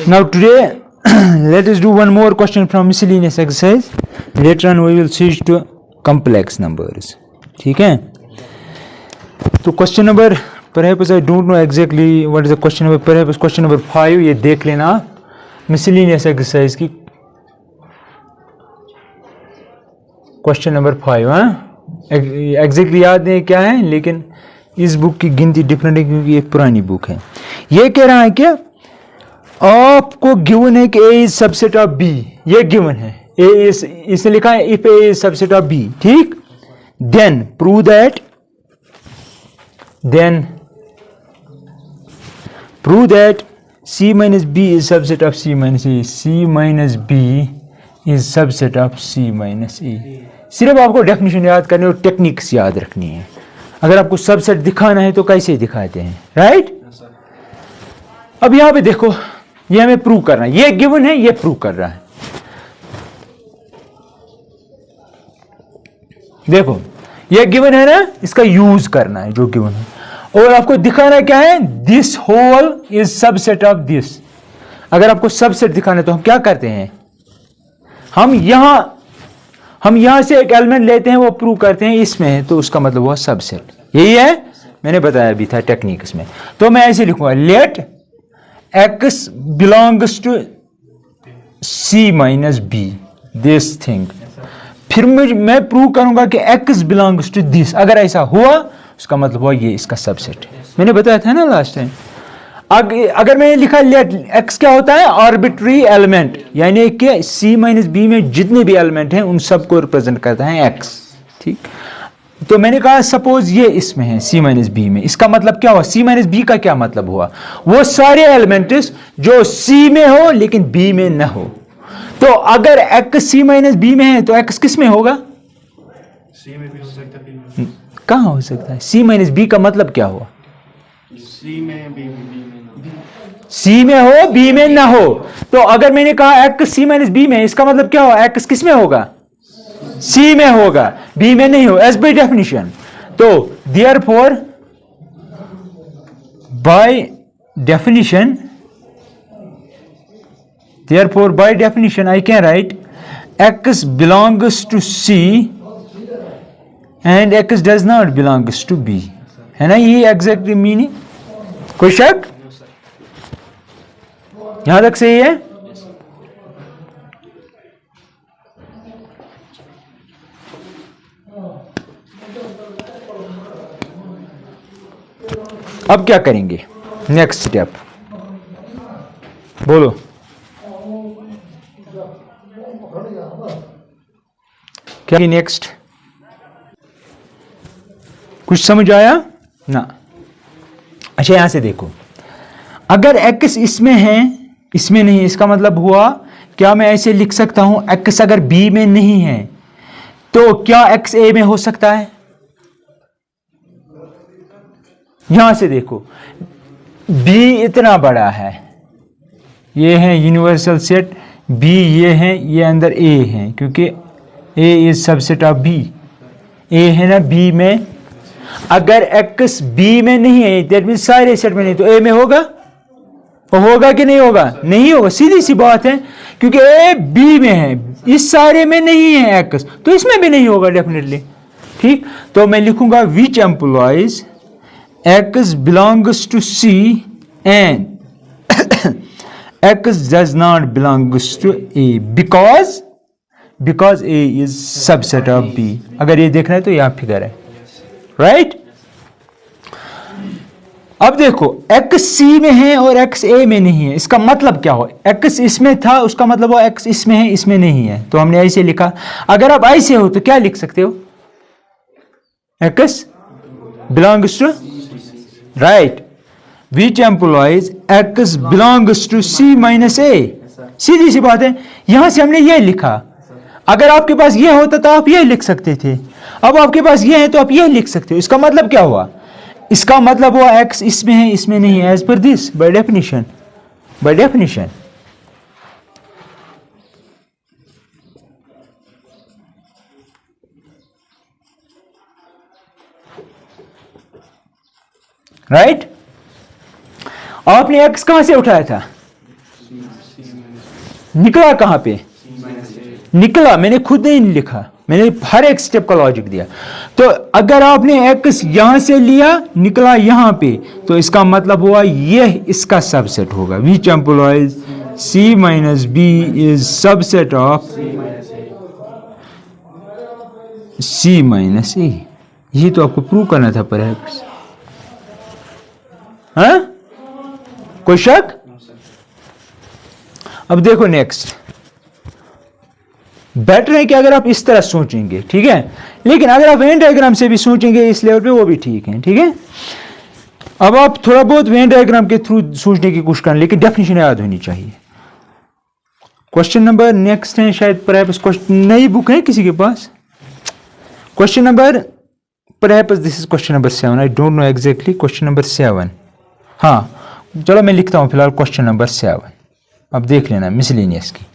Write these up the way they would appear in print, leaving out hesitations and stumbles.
Now today let us do one more question from miscellaneous exercise. Later on we will switch to complex numbers. ठीक है? तो question number, perhaps I don't know exactly what is the question number, perhaps question number 5 ये देख लेना miscellaneous exercise की question number 5 हाँ exactly याद नहीं क्या है, लेकिन इस बुक की गिनती डिफरेंट है क्योंकि एक पुरानी बुक है. ये कह रहा है कि आपको गिवन है कि A is subset of B, ये गिवन है. A इज, इसने लिखा है if A is subset of B, ठीक. Then prove that C minus B is subset of C minus A, C minus B is subset of C minus A. सिर्फ आपको definition याद करनी और टेक्निक्स याद रखनी है. अगर आपको सबसेट दिखाना है तो कैसे दिखाते हैं, राइट? अब यहां पे देखो, ये हमें प्रूव करना है, ये गिवन है, ये प्रूव कर रहा है. देखो ये गिवन है ना, इसका यूज करना है जो गिवन है, और आपको दिखाना क्या है, this whole is subset of this. अगर आपको सबसेट दिखाना है तो हम क्या करते हैं, हम यहां से एक एलिमेंट लेते हैं, वो प्रूव करते हैं इसमें है तो उसका मतलब हुआ सबसेट. यही है, मैंने बताया भी था टेक्निक इसमें. तो मैं ऐसे लिखूंगा, let x belongs to C minus B this thing. फिर मैं प्रूव करूंगा कि x belongs to this. अगर ऐसा हुआ उसका मतलब हुआ ये इसका सबसेट है. मैंने बताया था ना लास्ट टाइम. अगर मैंने लिखा लेट x क्या होता है, आर्बिट्री एलिमेंट, यानी कि C माइनस B में जितने भी एलिमेंट हैं उन सबको रिप्रेजेंट करता है x, ठीक. तो मैंने कहा सपोज ये इसमें है C माइनस B में, इसका मतलब क्या हुआ, C माइनस B का क्या मतलब हुआ, वो सारे एलिमेंट्स जो C में हो लेकिन B में न हो. तो अगर x C माइनस B में है तो x किस में होगा, C में भी हो सकता है. कहां हो सकता है, C माइनस B का मतलब क्या हुआ, C में B में C में हो B में न हो. तो अगर मैंने कहा x C माइनस B में, इसका मतलब क्या हुआ, x किस में होगा, C में होगा, B में नहीं हो, एज बाय डेफिनेशन. तो therefore by definition I can write x belongs to C and x does not belongs to B. है ना, ये एग्जैक्ट मीनिंग, कोई शक यहां तक सही है. अब क्या करेंगे, नेक्स्ट स्टेप बोलो. क्या नेक्स्ट, कुछ समझ आया ना? अच्छा यहां से देखो, अगर x इसमें है इसमें नहीं, इसका मतलब हुआ क्या मैं ऐसे लिख सकता हूं, x अगर B में नहीं है तो क्या x A में हो सकता है. यहां से देखो B इतना बड़ा है, ये है यूनिवर्सल सेट B, ये है, ये अंदर A है क्योंकि A is subset of B. A है ना B में, अगर x B में नहीं है दैट मीन सारे सेट में नहीं, तो A में होगा, होगा कि नहीं होगा, नहीं होगा, सीधी सी बात है, क्योंकि A B में है, इस सारे में नहीं है x, तो इसमें भी नहीं होगा डेफिनेटली, ठीक. तो मैं लिखूंगा विच employees x belongs to C and x does not belongs to A because A is subset of B. अगर ये देखना है तो यहां फिगर है, राइट. अब देखो x C में है और x A में नहीं है, इसका मतलब क्या हो, x इसमें था उसका मतलब हो x इसमें है इसमें नहीं है, तो हमने ऐसे लिखा. अगर आप ऐसे हो तो क्या लिख सकते हो, x belongs to, right, which employs x belongs to C minus A. सीधी सी बात है, यहां से हमने ये लिखा. अगर आपके पास ये होता तो आप ये लिख सकते थे, अब आपके पास ये है तो आप ये लिख सकते हो. इसका मतलब क्या हुआ, इसका मतलब हुआ x इसमें है इसमें नहीं है, as per this, by definition. Right. आपने x कहां से उठाया था, निकला कहां पे? निकला, मैंने खुद नहीं लिखा, मैंने हर एक स्टेप का लॉजिक दिया। तो अगर आपने x यहां से लिया, निकला यहां पे, तो इसका मतलब हुआ यह इसका सबसेट होगा। Which employees C minus B is subset of C minus A। यही तो आपको प्रूव करना था परहैप्स। हाँ, कोई शक? अब देखो नेक्स्ट, बेटर है कि अगर आप इस तरह सोचेंगे, ठीक है, लेकिन अगर आप वेन डायग्राम से भी सोचेंगे इस लेवल पे, वो भी ठीक है, ठीक है। अब आप थोड़ा बहुत वेन डायग्राम के थ्रू सोचने की कोशिश करें, लेकिन डेफिनेशन याद होनी चाहिए। क्वेश्चन नंबर नेक्स्ट है, शायद परहैप्स क्वेश्चन, नई बुक है किसी के पास? Question number, perhaps this is question number 7, I don't know exactly, question number 7। हाँ चलो मैं लिखता हूं फिलहाल क्वेश्चन नंबर 7, अब देख लेना मिसलेनियस की।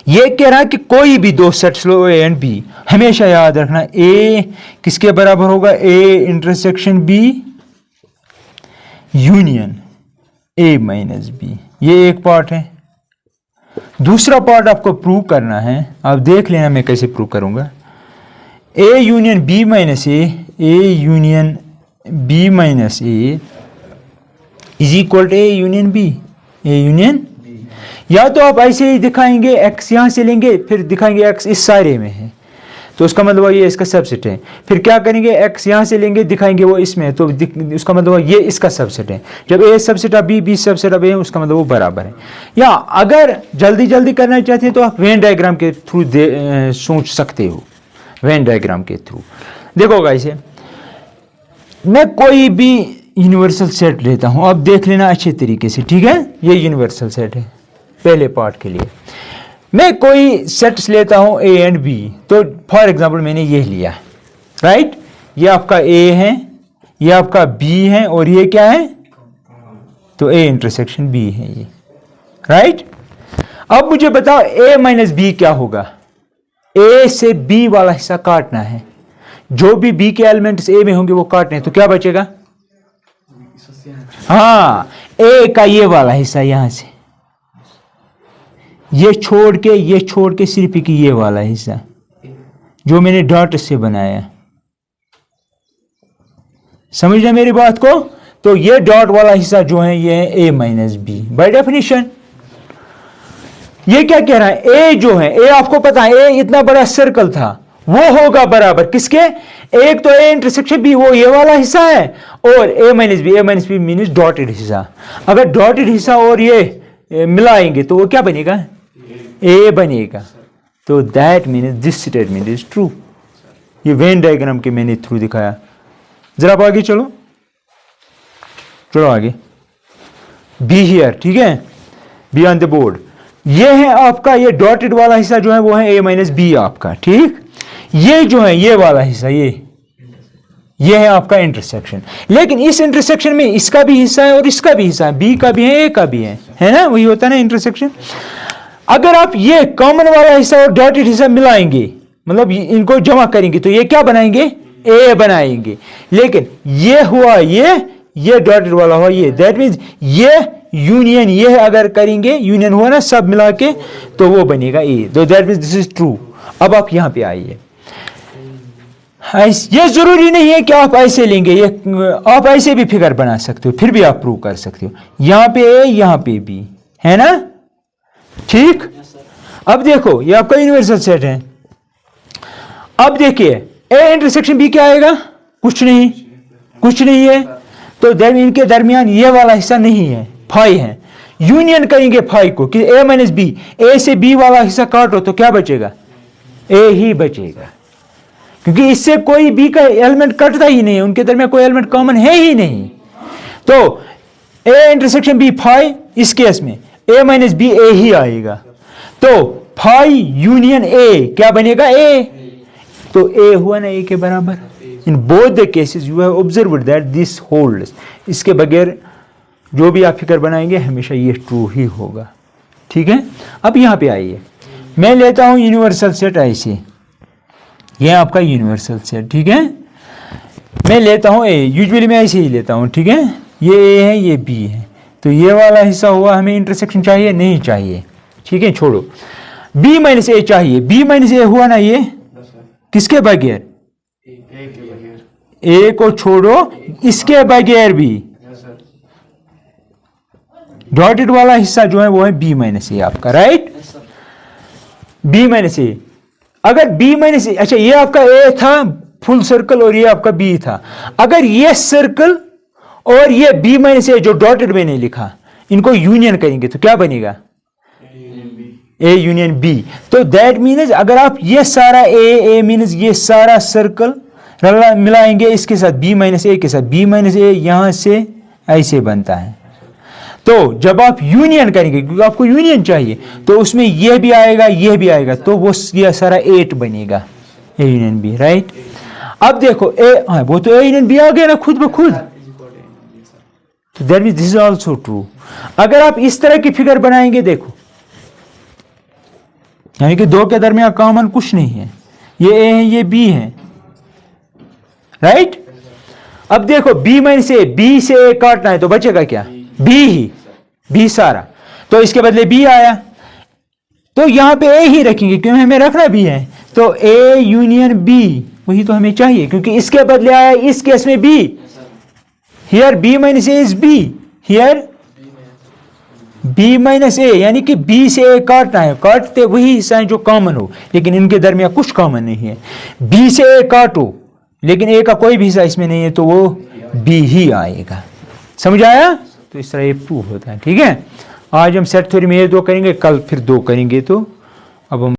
ये कह रहा है कि कोई भी दो सेट्स लो ए एंड बी, हमेशा याद रखना ए किसके बराबर होगा? A intersection B union A minus B. ये एक पार्ट है। दूसरा पार्ट आपको प्रूव करना है, आप देख लेना मैं कैसे प्रूव करूंगा। A union B minus A union B minus A is equal to A union B, A union. या तो आप ऐसे ही दिखाएंगे, x यहां से लेंगे, फिर दिखाएंगे x इस सारे में है, तो उसका मतलब ये इसका सबसेट है। फिर क्या करेंगे, x यहां से लेंगे, दिखाएंगे वो इसमें, तो उसका मतलब ये इसका सबसेट है। जब a subset of b, b subset of a, उसका मतलब वो बराबर है। या अगर जल्दी जल्दी करना चाहते हैं तो आप वेन डायग्राम के थ्रू सोच सकते हो। वेन डायग्राम के थ्रू देखो गाइस, मैं कोई भी यूनिवर्सल सेट लेता हूं, आप देख लेना अच्छे तरीके से, ठीक है। ये यूनिवर्सल सेट है पहले पार्ट के लिए। मैं कोई सेट्स लेता हूं ए एंड बी, तो फॉर एग्जांपल मैंने ये लिया, राइट। ये आपका ए है, ये आपका बी है, और ये क्या है? तो ए इंटरसेक्शन बी है ये, राइट। अब मुझे बताओ ए माइनस बी क्या होगा? ए से बी वाला हिस्सा काटना है, जो भी बी के एलिमेंट्स ए में होंगे वो काटने हैं, तो क्या बचेगा? हाँ, ए का ये वाला हिस्सा यहां से, ये छोड़ के सिर्फ एक ये वाला हिस्सा जो मैंने डॉट से बनाया, समझ रहे मेरी बात को? तो ये डॉट वाला हिस्सा जो है ये है ए माइनस बी बाय डेफिनेशन। ये क्या कह रहा है? ए जो है, ए आपको पता है ए इतना बड़ा सर्कल था, वो होगा बराबर किसके? एक तो ए इंटरसेक्शन बी, वो ये वाला हिस्सा है, और ए माइनस बी मीन्स डॉटेड हिस्सा। अगर डॉटेड हिस्सा और ये मिलाएंगे तो वो क्या बनेगा? ए बनेगा। तो that means this statement is true. ये वेन डायग्राम के मैंने थ्रू दिखाया। जरा आप आगे चलो, चलो आगे। बी हियर, ठीक है, बी ऑन द बोर्ड। ये है आपका ये डॉटेड वाला हिस्सा जो है वो है ए माइनस बी आपका, ठीक। ये जो है ये वाला हिस्सा, ये है आपका इंटरसेक्शन। लेकिन इस इंटरसेक्शन में इसका भी हिस्सा है और इसका भी हिस्सा है, बी का भी है, ए का भी है ना, वही होता है ना इंटरसेक्शन। अगर आप ये कॉमन वाला हिस्सा और डॉटेड हिस्सा मिलाएंगे, मतलब इनको जमा करेंगे, तो ये क्या बनाएंगे? ए बनाएंगे। लेकिन ये हुआ ये डॉटेड वाला हुआ ये, दैट मीन्स ये यूनियन ये अगर करेंगे, यूनियन हुआ ना सब मिला के, तो वो बनेगा ए। तो that means this is true. अब आप यहां पे आइए, ये जरूरी नहीं है कि आप ऐसे लेंगे, ये आप ऐसे भी फिगर बना सकते हो, फिर भी आप प्रूव कर सकते हो। यहां पे ए, यहां पे बी, है ना, ठीक। अब देखो ये आपका यूनिवर्सल सेट है। अब देखिए ए इंटरसेक्शन बी क्या आएगा? कुछ नहीं है। तो इनके दरमियान ये वाला हिस्सा नहीं है, फाई है। यूनियन करेंगे फाई को कि ए माइनस बी, ए से बी वाला हिस्सा काटो तो क्या बचेगा? ए ही बचेगा, क्योंकि इससे कोई बी का एलिमेंट कटता ही नहीं है, उनके दरमियान कोई एलिमेंट कॉमन है ही नहीं। तो ए इंटरसेक्शन बी फाई, इस केस में ए माइनस बी ए ही आएगा। तो फाई यूनियन ए क्या बनेगा? ए। तो ए हुआ ना ए के बराबर। In both the cases you have observed that this holds. इसके बगैर जो भी आप फिगर बनाएंगे हमेशा ये ट्रू ही होगा, ठीक है। अब यहां पे आइए, मैं लेता हूं यूनिवर्सल सेट ऐसे, यह आपका यूनिवर्सल सेट, ठीक है। मैं लेता हूं ए, यूजुअली मैं ऐसे ही लेता हूं, ठीक है। ये ए है, ये बी है, तो ये वाला हिस्सा हुआ हमें इंटरसेक्शन चाहिए नहीं चाहिए? ठीक है, छोड़ो। b माइनस ए चाहिए, b माइनस ए हुआ ना ये, किसके बगैर? एक के बगैर। ए को छोड़ो, इसके बगैर भी डॉटेड वाला हिस्सा जो है वो है b माइनस ए आपका, राइट? b माइनस ए, अगर b माइनस ए, अच्छा ये आपका a था फुल सर्कल और ये आपका b था। अगर ये सर्कल और ये b माइनस ए जो डॉटेड मैंने लिखा, इनको यूनियन करेंगे तो क्या बनेगा? a union b। तो दैट मीन्स अगर आप ये सारा a मीन्स ये सारा सर्कल मिलाएंगे इसके साथ b माइनस ए के साथ, b माइनस ए यहां से ऐसे बनता है। तो जब आप यूनियन करेंगे, क्योंकि आपको यूनियन चाहिए, तो उसमें यह भी आएगा यह भी आएगा, तो वो ये सारा 8 बनेगा, a यूनियन b, राइट? अब देखो a, वो तो a यूनियन b आ गया ना खुद ब खुद, तो that means this is also true. अगर आप इस तरह की फिगर बनाएंगे, देखो यानी कि दो के दरमियान कॉमन कुछ नहीं है, ये a है ये b है, राइट? अब देखो b माइनस ए, b से a काटना है तो बचेगा क्या? b ही, b सारा, तो इसके बदले b आया, तो यहां पे a ही रखेंगे क्योंकि हमें रखना भी है, तो a यूनियन b वही तो हमें चाहिए, क्योंकि इसके बदले आया इस केस में b, here b minus A is b, here b minus A, यानी कि b से a काटना है, काटते वही हिस्सा है जो कॉमन हो, लेकिन इनके दरमियान कुछ कॉमन नहीं है। b से a काटो, लेकिन a का कोई भी हिस्सा इसमें नहीं है, तो वो b ही आएगा। समझ आया? तो इस तरह ये प्रूव होता है, ठीक है? आज हम सेट थ्योरी में ये दो करेंगे, कल फिर दो करेंगे, तो अब हम